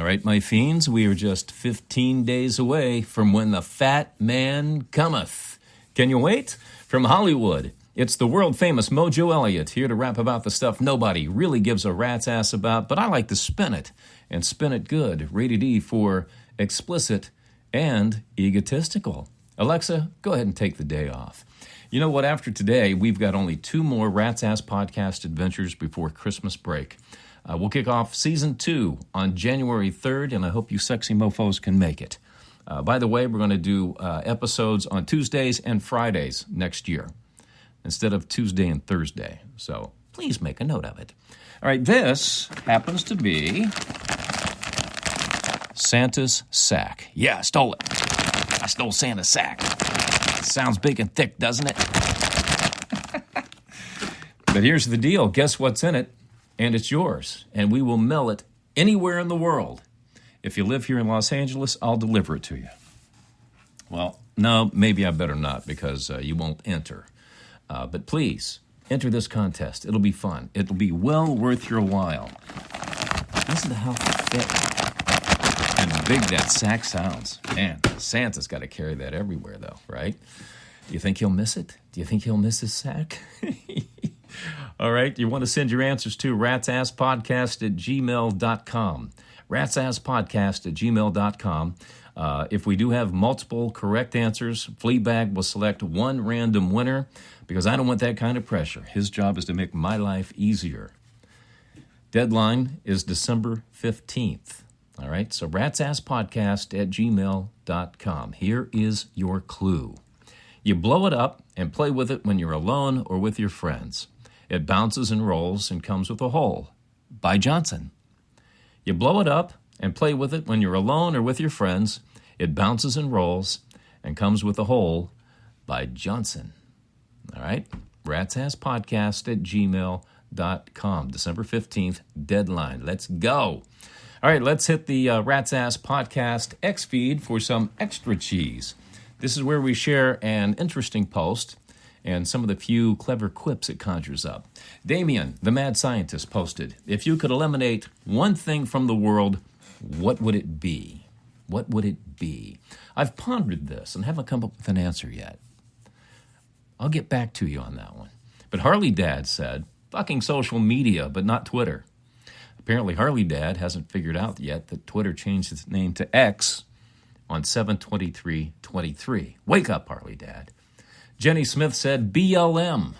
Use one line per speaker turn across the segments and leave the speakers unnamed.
All right, my fiends, we are just 15 days away from when the fat man cometh. Can you wait? From Hollywood, it's the world-famous Mojo Elliott here to rap about the stuff nobody really gives a rat's ass about, but I like to spin it, and spin it good. Rated E for explicit and egotistical. Alexa, go ahead and take the day off. You know what? After today, we've got only 2 more Rat's Ass podcast adventures before Christmas break. We'll kick off Season 2 on January 3rd, and I hope you sexy mofos can make it. By the way, we're going to do episodes on Tuesdays and Fridays next year instead of Tuesday and Thursday. So please make a note of it. All right, this happens to be Santa's sack. Yeah, I stole it. I stole Santa's sack. Sounds big and thick, doesn't it? But here's the deal. Guess what's in it? And it's yours. And we will mail it anywhere in the world. If you live here in Los Angeles, I'll deliver it to you. Well, no, maybe I better not because you won't enter. But please, enter this contest. It'll be fun. It'll be well worth your while. Listen to how thick and big that sack sounds. Man, Santa's got to carry that everywhere, though, right? Do you think he'll miss it? Do you think he'll miss his sack? All right, you want to send your answers to ratsasspodcast@gmail.com. ratsasspodcast@gmail.com. If we do have multiple correct answers, Fleabag will select one random winner because I don't want that kind of pressure. His job is to make my life easier. Deadline is December 15th. All right, so ratsasspodcast@gmail.com. Here is your clue. You blow it up and play with it when you're alone or with your friends. It bounces and rolls and comes with a hole. By Johnson. You blow it up and play with it when you're alone or with your friends. It bounces and rolls and comes with a hole. By Johnson. All right? ratsasspodcast@gmail.com. December 15th, deadline. Let's go. All right, let's hit the Rat's Ass Podcast X feed for some extra cheese. This is where we share an interesting post and some of the few clever quips it conjures up. Damien, the mad scientist, posted, if you could eliminate one thing from the world, what would it be? What would it be? I've pondered this and haven't come up with an answer yet. I'll get back to you on that one. But Harley Dad said, fucking social media, but not Twitter. Apparently Harley Dad hasn't figured out yet that Twitter changed its name to X on 7/23/23. Wake up, Harley Dad. Jenny Smith said, BLM.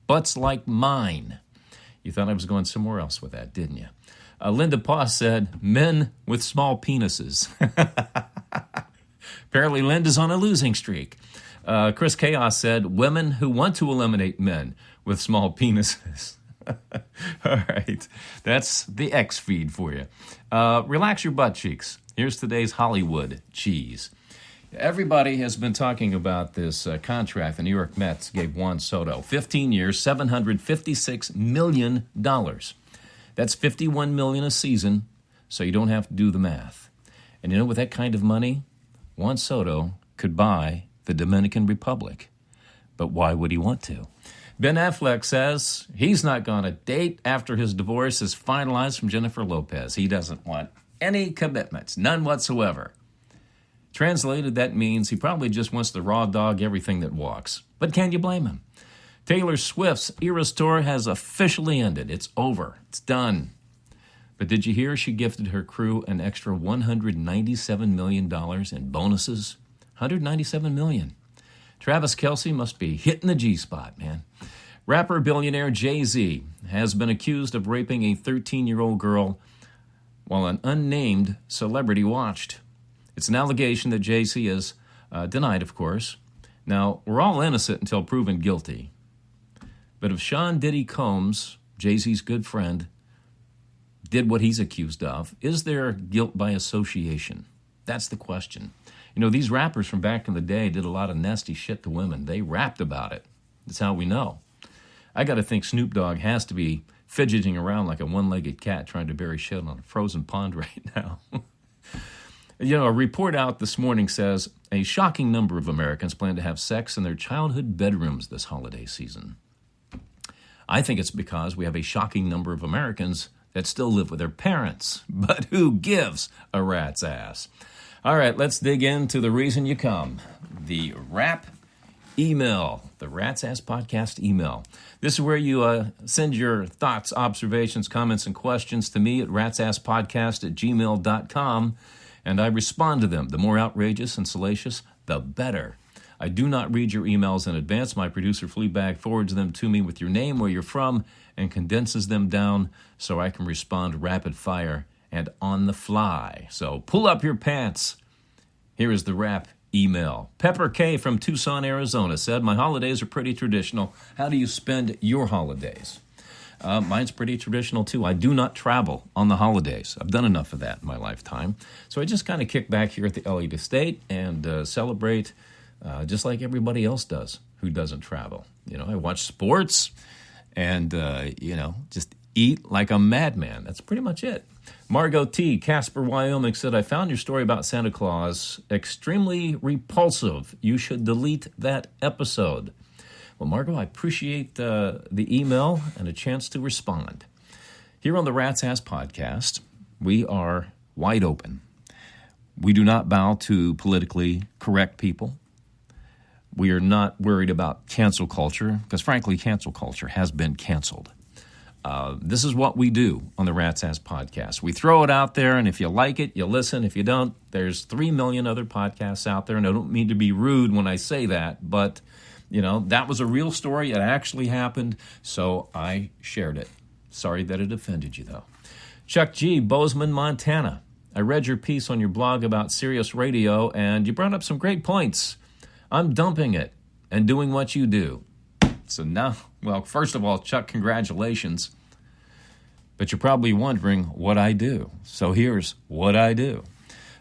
Butts like mine. You thought I was going somewhere else with that, didn't you? Linda Poss said, men with small penises. Apparently Linda's on a losing streak. Chris Chaos said, women who want to eliminate men with small penises. All right. That's the X feed for you. Relax your butt cheeks. Here's today's Hollywood cheese. Everybody has been talking about this contract the New York Mets gave Juan Soto. 15 years, $756 million. That's $51 million a season, so you don't have to do the math. And you know, with that kind of money, Juan Soto could buy the Dominican Republic. But why would he want to? Ben Affleck says he's not going to date after his divorce is finalized from Jennifer Lopez. He doesn't want any commitments, none whatsoever. Translated, that means he probably just wants to raw dog everything that walks. But can you blame him? Taylor Swift's Eras Tour has officially ended. It's over. It's done. But did you hear she gifted her crew an extra $197 million in bonuses? $197 million. Travis Kelce must be hitting the G-spot, man. Rapper billionaire Jay-Z has been accused of raping a 13-year-old girl while an unnamed celebrity watched. It's an allegation that Jay-Z is denied, of course. Now, we're all innocent until proven guilty. But if Sean Diddy Combs, Jay-Z's good friend, did what he's accused of, is there guilt by association? That's the question. You know, these rappers from back in the day did a lot of nasty shit to women. They rapped about it. That's how we know. I got to think Snoop Dogg has to be fidgeting around like a one-legged cat trying to bury shit on a frozen pond right now. You know, a report out this morning says a shocking number of Americans plan to have sex in their childhood bedrooms this holiday season. I think it's because we have a shocking number of Americans that still live with their parents, but who gives a rat's ass? All right, let's dig into the reason you come. The RAP email, the Rat's Ass Podcast email. This is where you send your thoughts, observations, comments, and questions to me at ratsasspodcast@gmail.com, and I respond to them. The more outrageous and salacious, the better. I do not read your emails in advance. My producer, Fleabag, forwards them to me with your name, where you're from, and condenses them down so I can respond rapid fire and on the fly. So pull up your pants. Here is the RAP email. Pepper K from Tucson, Arizona said, my holidays are pretty traditional. How do you spend your holidays? Mine's pretty traditional, too. I do not travel on the holidays. I've done enough of that in my lifetime. So I just kind of kick back here at the Elliott Estate and celebrate just like everybody else does who doesn't travel. You know, I watch sports and, just eat like a madman. That's pretty much it. Margot T., Casper, Wyoming, said, I found your story about Santa Claus extremely repulsive. You should delete that episode. Well, Margot, I appreciate the email and a chance to respond. Here on the Rat's Ass Podcast, we are wide open. We do not bow to politically correct people. We are not worried about cancel culture, because frankly, cancel culture has been canceled. This is what we do on the Rat's Ass Podcast. We throw it out there, and if you like it, you listen. If you don't, there's 3 million other podcasts out there, and I don't mean to be rude when I say that, but, that was a real story. It actually happened, so I shared it. Sorry that it offended you, though. Chuck G., Bozeman, Montana. I read your piece on your blog about Sirius Radio, and you brought up some great points. I'm dumping it and doing what you do. So now, well, first of all, Chuck, congratulations. But you're probably wondering what I do. So here's what I do.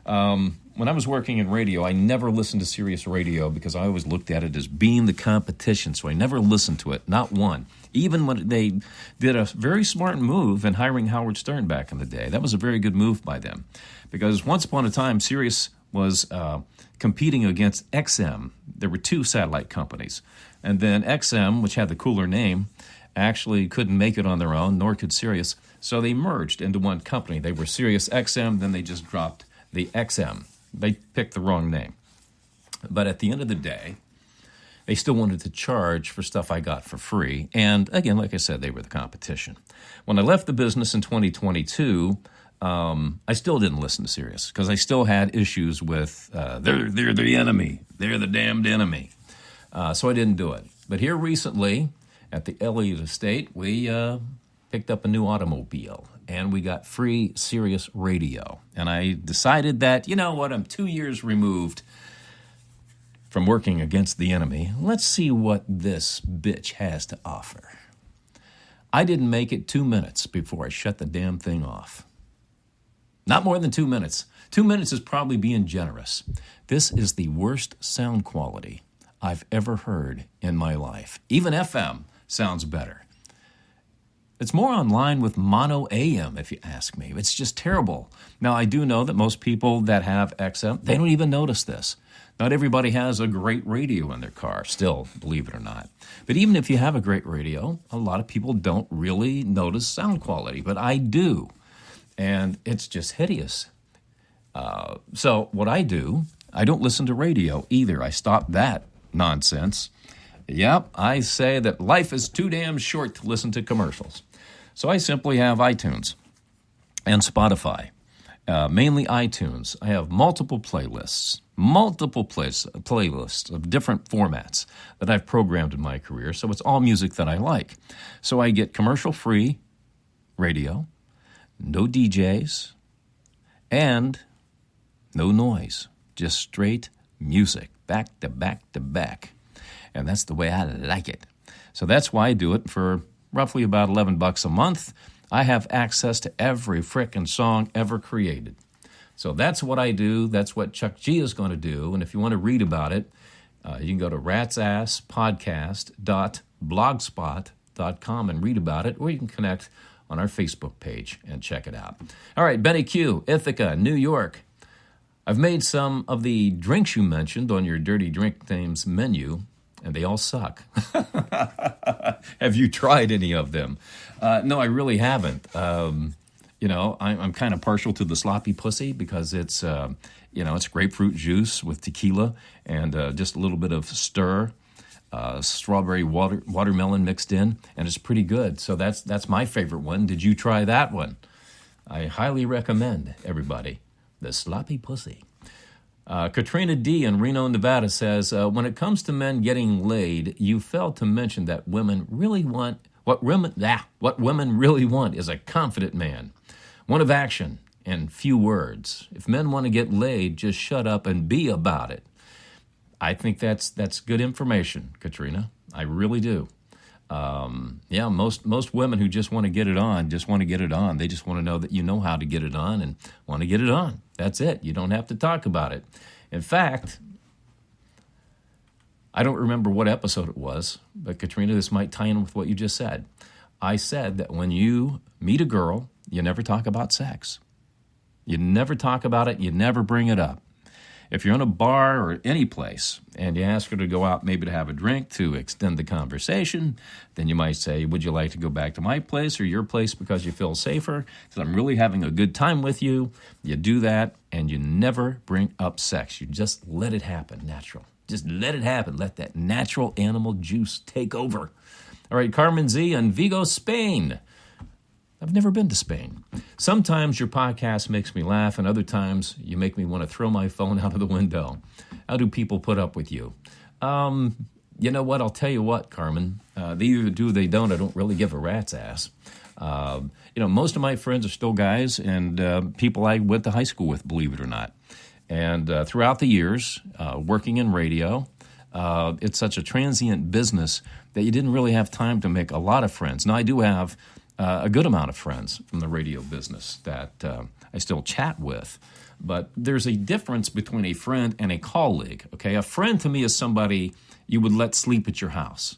When I was working in radio, I never listened to Sirius Radio because I always looked at it as being the competition. So I never listened to it, not one. Even when they did a very smart move in hiring Howard Stern back in the day. That was a very good move by them. Because once upon a time, Sirius was competing against XM. There were 2 satellite companies. And then XM, which had the cooler name, actually couldn't make it on their own, nor could Sirius. So they merged into one company. They were Sirius XM, then they just dropped the XM. They picked the wrong name. But at the end of the day, they still wanted to charge for stuff I got for free. And again, like I said, they were the competition. When I left the business in 2022, I still didn't listen to Sirius because I still had issues with they're the enemy. They're the damned enemy. So I didn't do it. But here recently at the Elliott Estate, we picked up a new automobile and we got free Sirius Radio. And I decided that, you know what, I'm 2 years removed from working against the enemy. Let's see what this bitch has to offer. I didn't make it 2 minutes before I shut the damn thing off. Not more than 2 minutes. 2 minutes is probably being generous. This is the worst sound quality I've ever heard in my life. Even FM sounds better. It's more on line with mono AM, if you ask me. It's just terrible. Now, I do know that most people that have XM, they don't even notice this. Not everybody has a great radio in their car, still, believe it or not. But even if you have a great radio, a lot of people don't really notice sound quality, but I do. And it's just hideous. So what I do, I don't listen to radio either. I stopped that nonsense. Yep, I say that life is too damn short to listen to commercials. So I simply have iTunes and Spotify, mainly iTunes. I have multiple playlists of different formats that I've programmed in my career, so it's all music that I like. So I get commercial-free radio, no DJs, and no noise, just straight music, back to back to back. And that's the way I like it. So that's why I do it for roughly about $11 a month. I have access to every frickin' song ever created. So that's what I do. That's what Chuck G is going to do. And if you want to read about it, you can go to ratsasspodcast.blogspot.com and read about it, or you can connect on our Facebook page and check it out. All right, Benny Q, Ithaca, New York. I've made some of the drinks you mentioned on your Dirty Drink Names menu, and they all suck. Have you tried any of them? No, I really haven't. I'm kind of partial to the sloppy pussy because it's, it's grapefruit juice with tequila and just a little bit of stir, strawberry watermelon mixed in, and it's pretty good. So that's my favorite one. Did you try that one? I highly recommend, everybody, the sloppy pussy. Katrina D. in Reno, Nevada says, when it comes to men getting laid, you failed to mention that women really want, what women really want is a confident man, one of action and few words. If men want to get laid, just shut up and be about it. I think that's good information, Katrina. I really do. Most women who just want to get it on, They just want to know that you know how to get it on and want to get it on. That's it. You don't have to talk about it. In fact, I don't remember what episode it was, but Katrina, this might tie in with what you just said. I said that when you meet a girl, you never talk about sex. You never talk about it. You never bring it up. If you're in a bar or any place and you ask her to go out maybe to have a drink to extend the conversation, then you might say, would you like to go back to my place or your place because you feel safer? Because I'm really having a good time with you. You do that and you never bring up sex. You just let it happen, natural. Just let it happen. Let that natural animal juice take over. All right, Carmen Z in Vigo, Spain. I've never been to Spain. Sometimes your podcast makes me laugh, and other times you make me want to throw my phone out of the window. How do people put up with you? You know what? I'll tell you what, Carmen. They either do or they don't. I don't really give a rat's ass. Most of my friends are still guys and people I went to high school with, believe it or not. And throughout the years, working in radio, it's such a transient business that you didn't really have time to make a lot of friends. Now, I do have a good amount of friends from the radio business that I still chat with. But there's a difference between a friend and a colleague, okay? A friend to me is somebody you would let sleep at your house.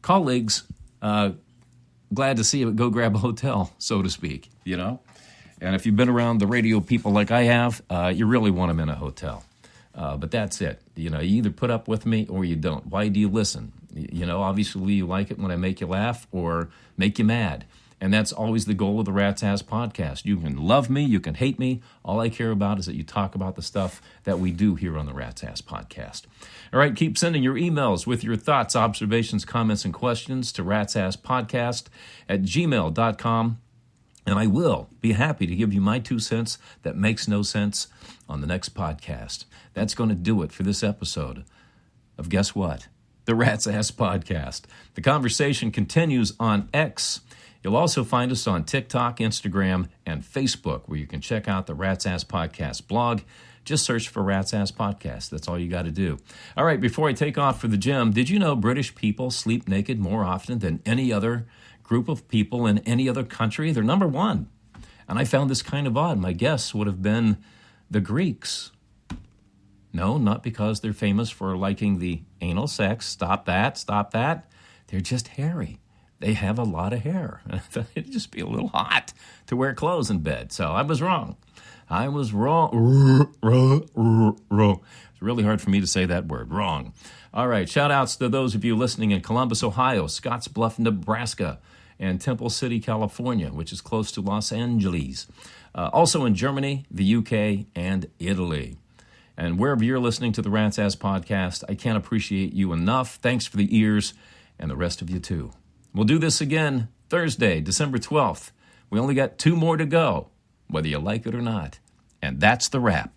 Colleagues, glad to see you, go grab a hotel, so to speak, And if you've been around the radio people like I have, you really want them in a hotel. But that's it. You either put up with me or you don't. Why do you listen? Obviously you like it when I make you laugh or make you mad. And that's always the goal of the Rat's Ass podcast. You can love me, you can hate me. All I care about is that you talk about the stuff that we do here on the Rat's Ass podcast. All right, keep sending your emails with your thoughts, observations, comments, and questions to ratsasspodcast@gmail.com. And I will be happy to give you my 2 cents that makes no sense on the next podcast. That's going to do it for this episode of guess what? The Rat's Ass Podcast. The conversation continues on X. You'll also find us on TikTok, Instagram, and Facebook, where you can check out the Rat's Ass Podcast blog. Just search for Rat's Ass Podcast. That's all you got to do. All right, before I take off for the gym, did you know British people sleep naked more often than any other group of people in any other country? They're number one. And I found this kind of odd. My guess would have been the Greeks. No, not because they're famous for liking the anal sex. Stop that. They're just hairy. They have a lot of hair. It'd just be a little hot to wear clothes in bed. So I was wrong. It's really hard for me to say that word. Wrong. All right. Shout outs to those of you listening in Columbus, Ohio, Scottsbluff, Nebraska, and Temple City, California, which is close to Los Angeles. Also in Germany, the UK, and Italy. And wherever you're listening to the Rat's Ass Podcast, I can't appreciate you enough. Thanks for the ears, and the rest of you too. We'll do this again Thursday, December 12th. We only got 2 more to go, whether you like it or not. And that's the wrap.